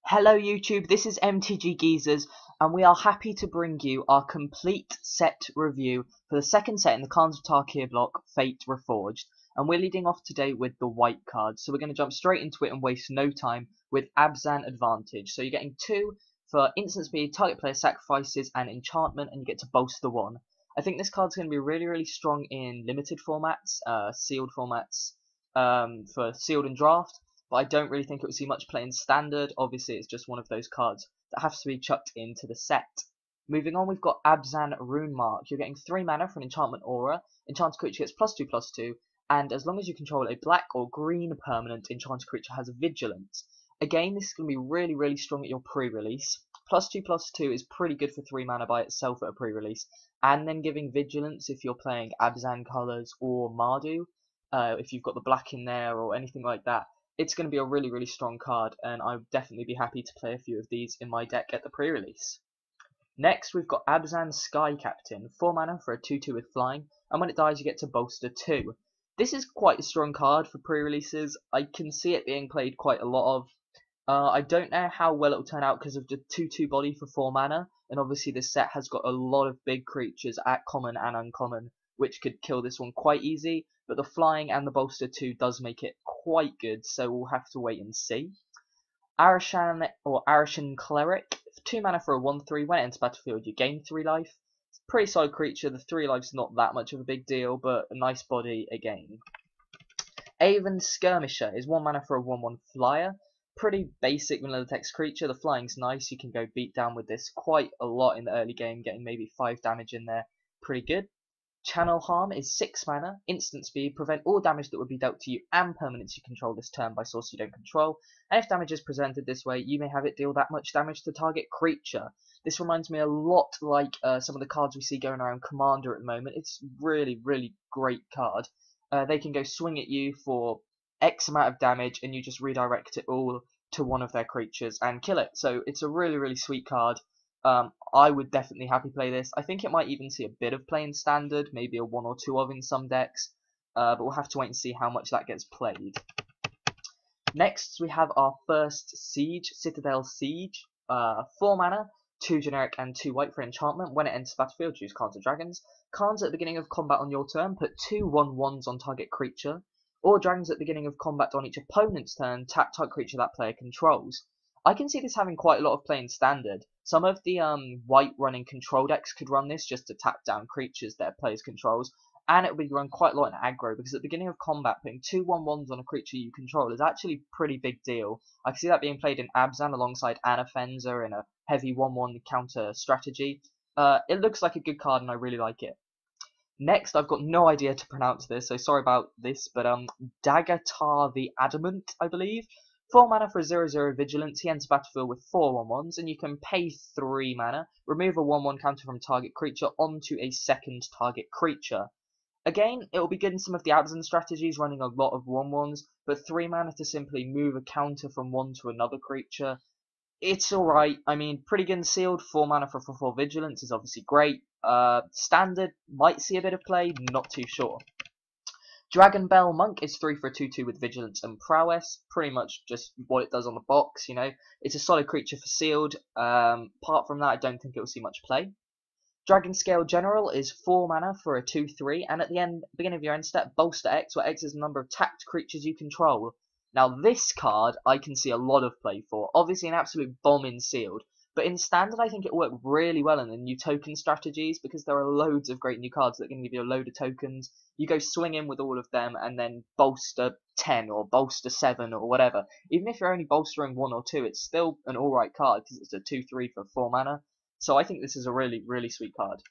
Hello YouTube, this is MTGeezers and we are happy to bring you our complete set review for the second set in the Khans of Tarkir block, Fate Reforged. And we're leading off today with the white card, so we're going to jump straight into it and waste no time with Abzan Advantage. So you're getting 2 for instant speed, target player sacrifices and enchantment, and you get to bolster the 1. I think this card's going to be really strong in limited formats, sealed formats, for sealed and draft. But I don't really think it would see much play in standard. Obviously, it's just one of those cards that has to be chucked into the set. Moving on, we've got Abzan Rune Mark. You're getting 3 mana for an enchantment aura. Enchanted creature gets +2/+2, and as long as you control a black or green permanent, enchanted creature has vigilance. Again, this is going to be really strong at your pre-release. +2/+2 is pretty good for 3 mana by itself at a pre-release, and then giving vigilance if you're playing Abzan colours or Mardu, if you've got the black in there or anything like that. It's going to be a really strong card, and I would definitely be happy to play a few of these in my deck at the pre-release. Next, we've got Abzan Sky Captain, 4 mana for a 2/2 with flying, and when it dies you get to bolster 2. This is quite a strong card for pre-releases. I can see it being played quite a lot of. I don't know how well it will turn out because of the 2/2 body for 4 mana, and obviously this set has got a lot of big creatures at common and uncommon, which could kill this one quite easy, but the flying and the bolster 2 does make it quite good, so we'll have to wait and see. Arishan Cleric, 2 mana for a 1/3, when it enters battlefield you gain 3 life. It's a pretty solid creature, the 3 life's not that much of a big deal, but a nice body again. Aven Skirmisher is 1 mana for a 1/1 flyer. Pretty basic vanilla text creature, the flying's nice, you can go beat down with this quite a lot in the early game, getting maybe 5 damage in there, pretty good. Channel Harm is 6 mana, instant speed, prevent all damage that would be dealt to you and permanents you control this turn by source you don't control, and if damage is presented this way, you may have it deal that much damage to target creature. This reminds me a lot like some of the cards we see going around Commander at the moment. It's really great card. They can go swing at you for X amount of damage, and you just redirect it all to one of their creatures and kill it. So it's a really sweet card. I would definitely happy play this. I think it might even see a bit of play in standard, maybe a 1 or 2 of in some decks, but we'll have to wait and see how much that gets played. Next, we have our first Siege, Citadel Siege, 4 mana, 2 generic and 2 white for enchantment. When it enters battlefield, choose cards or dragons. Cards at the beginning of combat on your turn, put 2 1/1s on target creature, or dragons at the beginning of combat on each opponent's turn, tap target creature that player controls. I can see this having quite a lot of play in standard. Some of the white running control decks could run this just to tap down creatures their players controls, and it would be run quite a lot in aggro, because at the beginning of combat putting 2 1/1s on a creature you control is actually a pretty big deal. I can see that being played in Abzan alongside Anafenza in a heavy 1/1 counter strategy. It looks like a good card and I really like it. Next, I've got no idea to pronounce this, so sorry about this, but Dagatar the Adamant, I believe. 4 mana for a 0/0 vigilance, he enters battlefield with 4 1/1s, and you can pay 3 mana, remove a 1/1 counter from target creature onto a second target creature. Again, it will be good in some of the Abzan strategies running a lot of 1/1s, but 3 mana to simply move a counter from one to another creature, it's alright. I mean, pretty good in sealed, 4 mana for 4/4 vigilance is obviously great. Standard might see a bit of play, not too sure. Dragon Bell Monk is 3 for a 2/2 with vigilance and prowess. Pretty much just what it does on the box, you know. It's a solid creature for sealed. Apart from that, I don't think it will see much play. Dragon Scale General is 4 mana for a 2/3, and at the beginning of your end step, bolster X, where X is the number of tapped creatures you control. Now this card I can see a lot of play for. Obviously an absolute bomb in sealed, but in standard I think it worked really well in the new token strategies, because there are loads of great new cards that can give you a load of tokens. You go swing in with all of them and then bolster 10 or bolster 7 or whatever. Even if you're only bolstering 1 or 2, it's still an alright card because it's a 2/3 for 4 mana. So I think this is a really sweet card.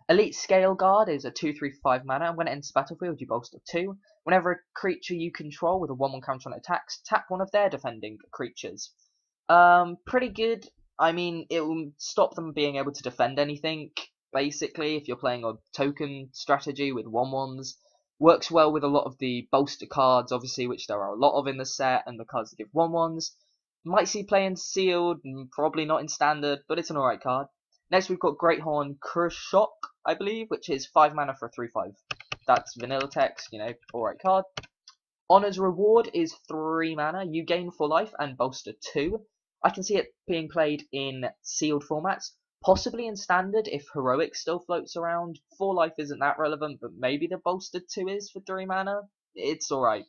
Elite Scale Guard is a 2/3 for 5 mana, and when it enters battlefield you bolster 2. Whenever a creature you control with a 1/1 counter on attacks, tap one of their defending creatures. Pretty good. I mean, it will stop them being able to defend anything, basically, if you're playing a token strategy with 1/1s. Works well with a lot of the bolster cards, obviously, which there are a lot of in the set, and the cards that give 1/1s. Might see play in sealed, probably not in standard, but it's an alright card. Next we've got Greathorn Kurshok, I believe, which is 5 mana for a 3/5. That's vanilla text, you know, alright card. Honor's Reward is 3 mana. You gain 4 life and bolster 2. I can see it being played in sealed formats, possibly in standard if Heroic still floats around. 4 life isn't that relevant, but maybe the bolstered 2 is for 3 mana. It's alright.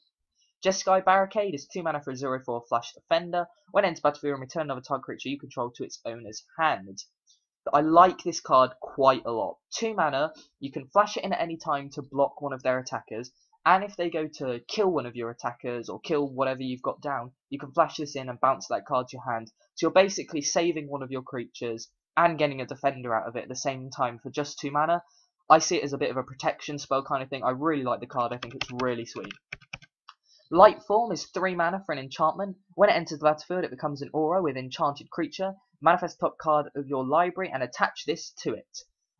Jeskai Barricade is 2 mana for a 0/4 Flash Defender. When it enters battlefield, return another target creature you control to its owner's hand. I like this card quite a lot. 2 mana, you can flash it in at any time to block one of their attackers, and if they go to kill one of your attackers or kill whatever you've got down, you can flash this in and bounce that card to your hand. So you're basically saving one of your creatures and getting a defender out of it at the same time for just 2 mana. I see it as a bit of a protection spell kind of thing. I really like the card. I think it's really sweet. Lightform is 3 mana for an enchantment. When it enters the battlefield, it becomes an aura with enchanted creature. Manifest top card of your library and attach this to it.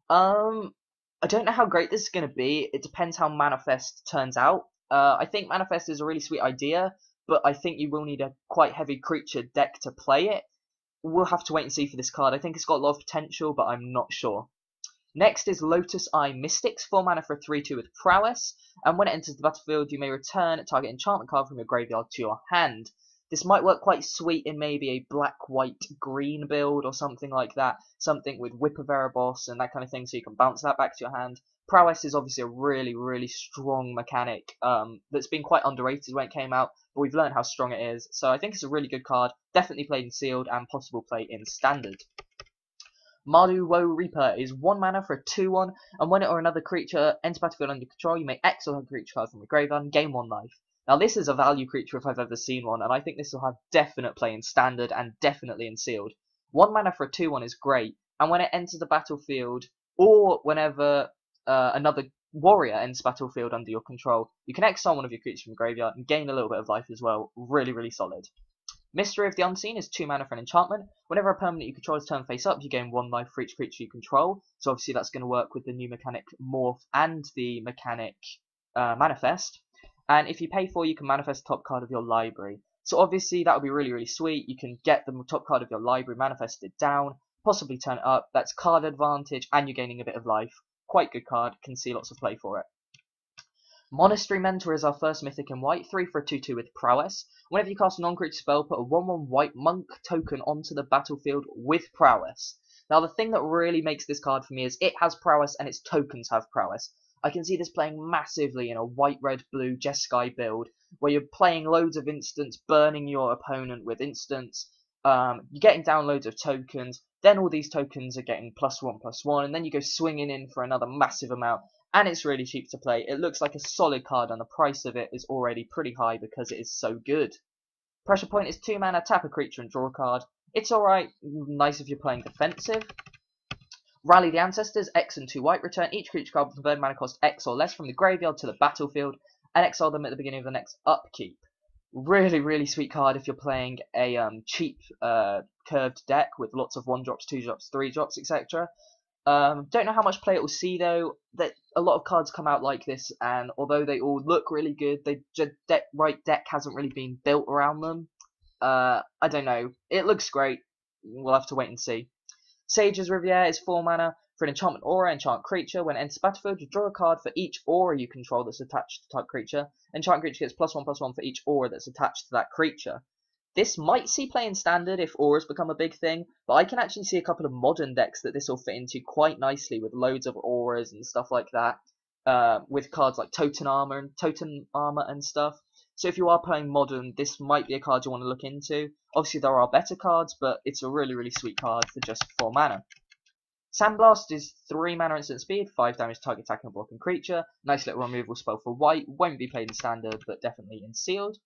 I don't know how great this is going to be. It depends how Manifest turns out. I think Manifest is a really sweet idea, but I think you will need a quite heavy creature deck to play it. We'll have to wait and see for this card. I think it's got a lot of potential, but I'm not sure. Next is Lotus Eye Mystics, 4 mana for a 3/2 with Prowess, and when it enters the battlefield you may return a target enchantment card from your graveyard to your hand. This might work quite sweet in maybe a black-white-green build or something like that, something with Whip of Erebos and that kind of thing, so you can bounce that back to your hand. Prowess is obviously a really, really strong mechanic that's been quite underrated when it came out, but we've learned how strong it is, so I think it's a really good card, definitely played in Sealed and possible play in Standard. Mardu Woe Reaper is 1 mana for a 2/1, and when it or another creature enters battlefield under control, you may exile a creature card from your graveyard and gain 1 life. Now this is a value creature if I've ever seen one, and I think this will have definite play in Standard and definitely in Sealed. 1 mana for a 2/1 is great, and when it enters the battlefield, or whenever another warrior enters battlefield under your control, you can exile one of your creatures from your graveyard and gain a little bit of life as well. Really, really solid. Mystery of the Unseen is 2 mana for an enchantment. Whenever a permanent you control is turned face up, you gain 1 life for each creature you control. So obviously that's going to work with the new mechanic Morph and the mechanic Manifest. And if you pay 4, you can manifest the top card of your library. So obviously that would be really, really sweet. You can get the top card of your library manifested down, possibly turn it up. That's card advantage, and you're gaining a bit of life. Quite good card. Can see lots of play for it. Monastery Mentor is our first mythic in white, 3 for a 2/2 with Prowess. Whenever you cast a non-creature spell, put a 1/1 white monk token onto the battlefield with Prowess. Now the thing that really makes this card for me is it has Prowess and its tokens have Prowess. I can see this playing massively in a white, red, blue Jeskai build, where you're playing loads of instants, burning your opponent with instants, you're getting down loads of tokens, then all these tokens are getting +1/+1, and then you go swinging in for another massive amount. And it's really cheap to play. It looks like a solid card, and the price of it is already pretty high because it is so good. Pressure Point is 2 mana, tap a creature and draw a card. It's alright, nice if you're playing defensive. Rally the Ancestors, X and 2 white, return each creature card with converted mana cost X or less from the graveyard to the battlefield, and exile them at the beginning of the next upkeep. Really, really sweet card if you're playing a cheap curved deck with lots of 1-drops, 2-drops, 3-drops, etc. Don't know how much play it will see though. That a lot of cards come out like this, and although they all look really good, the right deck hasn't really been built around them. I don't know. It looks great. We'll have to wait and see. Sage's Riviere is 4 mana for an enchantment aura, enchant creature. When it enters battlefield, you draw a card for each aura you control that's attached to the type creature. Enchant creature gets +1/+1 for each aura that's attached to that creature. This might see play in Standard if auras become a big thing, but I can actually see a couple of modern decks that this will fit into quite nicely with loads of auras and stuff like that, with cards like Totem Armor and stuff. So if you are playing modern, this might be a card you want to look into. Obviously there are better cards, but it's a really, really sweet card for just 4 mana. Sandblast is 3 mana instant speed, 5 damage target attacking a blocking creature. Nice little removal spell for white. Won't be played in Standard, but definitely in Sealed.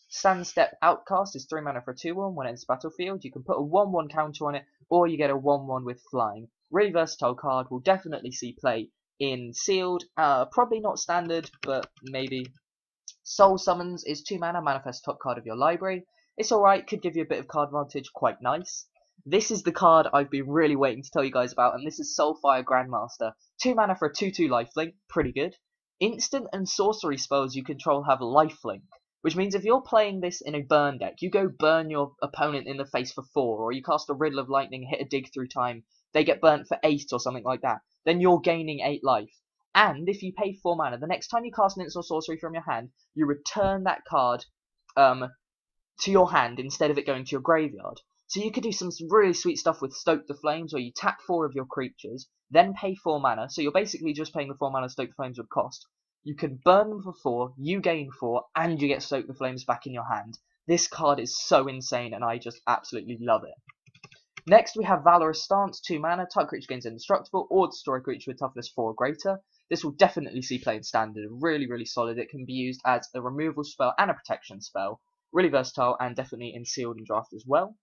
Sandstep Outcast is 3 mana for a 2/1. When it enters battlefield, you can put a 1/1 counter on it, or you get a 1/1 with flying. Really versatile card, will definitely see play in Sealed. Probably not Standard, but maybe. Soul Summons is 2 mana, manifest top card of your library. It's alright, could give you a bit of card advantage, quite nice. This is the card I've been really waiting to tell you guys about, and this is Soulfire Grandmaster. 2 mana for a 2/2 lifelink, pretty good. Instant and sorcery spells you control have lifelink, which means if you're playing this in a burn deck, you go burn your opponent in the face for 4, or you cast a Riddle of Lightning, hit a dig through time, they get burnt for 8 or something like that, then you're gaining 8 life. And if you pay 4 mana, the next time you cast an instant or sorcery from your hand, you return that card to your hand instead of it going to your graveyard. So you could do some really sweet stuff with Stoke the Flames, where you tap 4 of your creatures, then pay 4 mana, so you're basically just paying the 4 mana Stoke the Flames would cost. You can burn them for 4, you gain 4, and you get Stoke the Flames back in your hand. This card is so insane, and I just absolutely love it. Next, we have Valorous Stance, 2 mana, target creature gains indestructible, or destroy a creature with toughness 4 or greater. This will definitely see play in Standard, really, really solid. It can be used as a removal spell and a protection spell. Really versatile, and definitely in Sealed and Draft as well.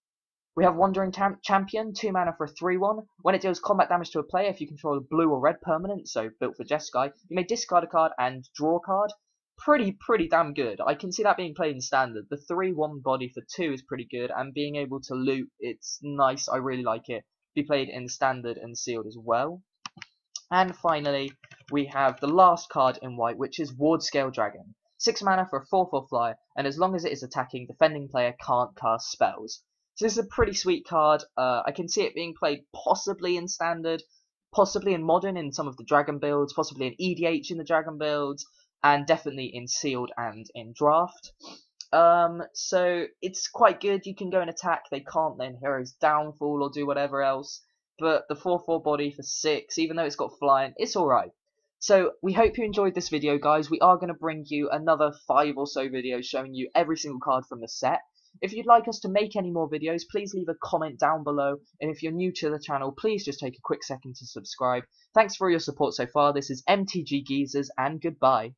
We have Wandering Champion, 2 mana for a 3/1. When it deals combat damage to a player, if you control a blue or red permanent, so built for Jeskai, you may discard a card and draw a card. Pretty damn good. I can see that being played in Standard. The 3/1 body for 2 is pretty good, and being able to loot, it's nice. I really like it. Be played in Standard and Sealed as well. And finally, we have the last card in white, which is Ward-Scale Dragon. 6 mana for a 4/4 flyer, and as long as it is attacking, defending player can't cast spells. So this is a pretty sweet card. I can see it being played possibly in Standard, possibly in Modern in some of the Dragon builds, possibly in EDH in the Dragon builds, and definitely in Sealed and in Draft. So it's quite good. You can go and attack. They can't then Hero's Downfall or do whatever else. But the 4/4 body for 6, even though it's got flying, it's alright. So we hope you enjoyed this video, guys. We are going to bring you another 5 or so videos showing you every single card from the set. If you'd like us to make any more videos, please leave a comment down below. And if you're new to the channel, please just take a quick second to subscribe. Thanks for your support so far. This is MTGeezers, and goodbye.